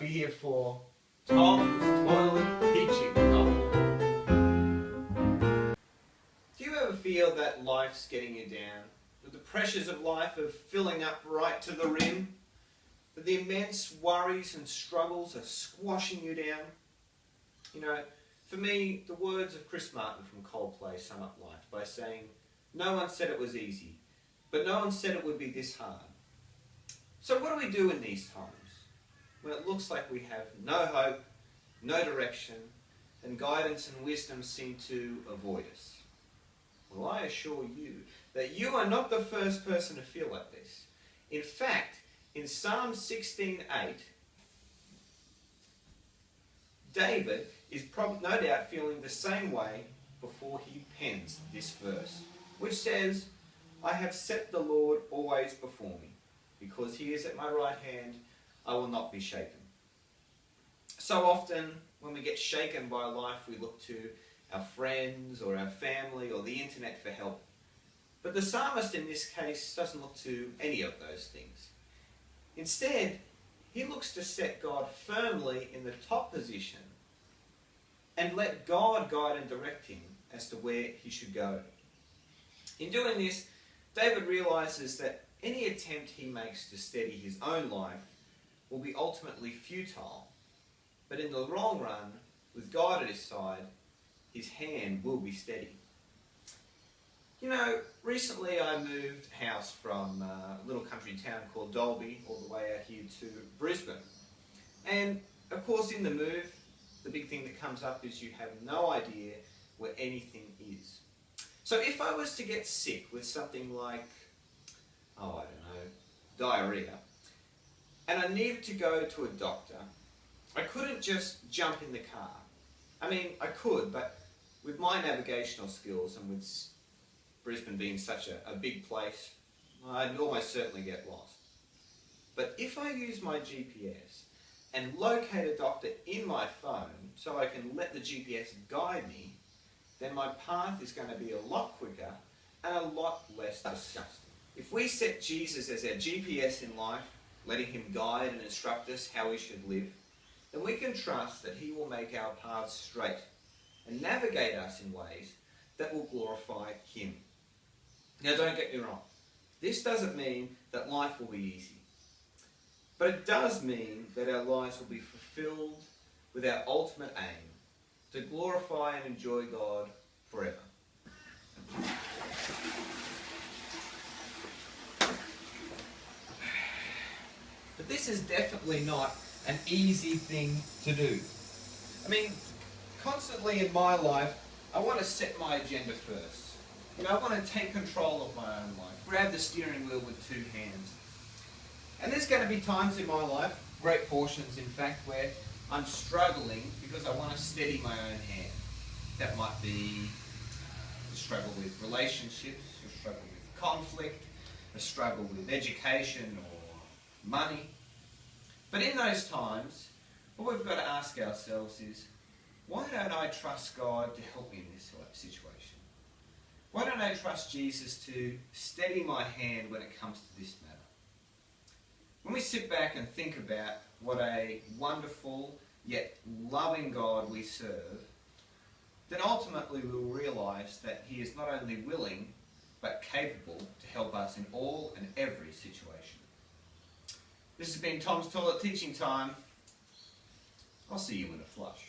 we're here for Tom's Toilet Teaching Time. Do you ever feel that life's getting you down? That the pressures of life are filling up right to the rim? That the immense worries and struggles are squashing you down? You know, for me, the words of Chris Martin from Coldplay sum up life by saying, "No one said it was easy, but no one said it would be this hard." So what do we do in these times when it looks like we have no hope, no direction, and guidance and wisdom seem to avoid us? Well, I assure you that you are not the first person to feel like this. In fact, in Psalm 16:8, David is no doubt feeling the same way before he pens this verse, which says, "I have set the Lord always before me. Because he is at my right hand, I will not be shaken." So often, when we get shaken by life, we look to our friends or our family or the internet for help. But the psalmist in this case doesn't look to any of those things. Instead, he looks to set God firmly in the top position and let God guide and direct him as to where he should go. In doing this, David realizes that any attempt he makes to steady his own life will be ultimately futile, but in the long run, with God at his side, his hand will be steady. You know, recently I moved house from a little country town called Dalby all the way out here to Brisbane. And of course in the move, the big thing that comes up is you have no idea where anything is. So if I was to get sick with something like, diarrhea, and I needed to go to a doctor, I couldn't just jump in the car. I mean, I could, but with my navigational skills and with Brisbane being such a big place, I'd almost certainly get lost. But if I use my GPS and locate a doctor in my phone so I can let the GPS guide me, then my path is going to be a lot quicker and a lot less disgusting. If we set Jesus as our GPS in life, letting him guide and instruct us how we should live, then we can trust that he will make our paths straight and navigate us in ways that will glorify him. Now don't get me wrong, this doesn't mean that life will be easy, but it does mean that our lives will be fulfilled with our ultimate aim, to glorify and enjoy God forever. But this is definitely not an easy thing to do. I mean, constantly in my life, I want to set my agenda first. You know, I want to take control of my own life, grab the steering wheel with two hands. And there's going to be times in my life, great portions in fact, where I'm struggling because I want to steady my own hand. That might be a struggle with relationships, a struggle with conflict, a struggle with education or money. But in those times, what we've got to ask ourselves is, why don't I trust God to help me in this situation? Why don't I trust Jesus to steady my hand when it comes to this matter? When we sit back and think about what a wonderful yet loving God we serve, then ultimately we'll realise that he is not only willing but capable to help us in all and every situation. This has been Tom's Toilet Teaching Time. I'll see you in a flush.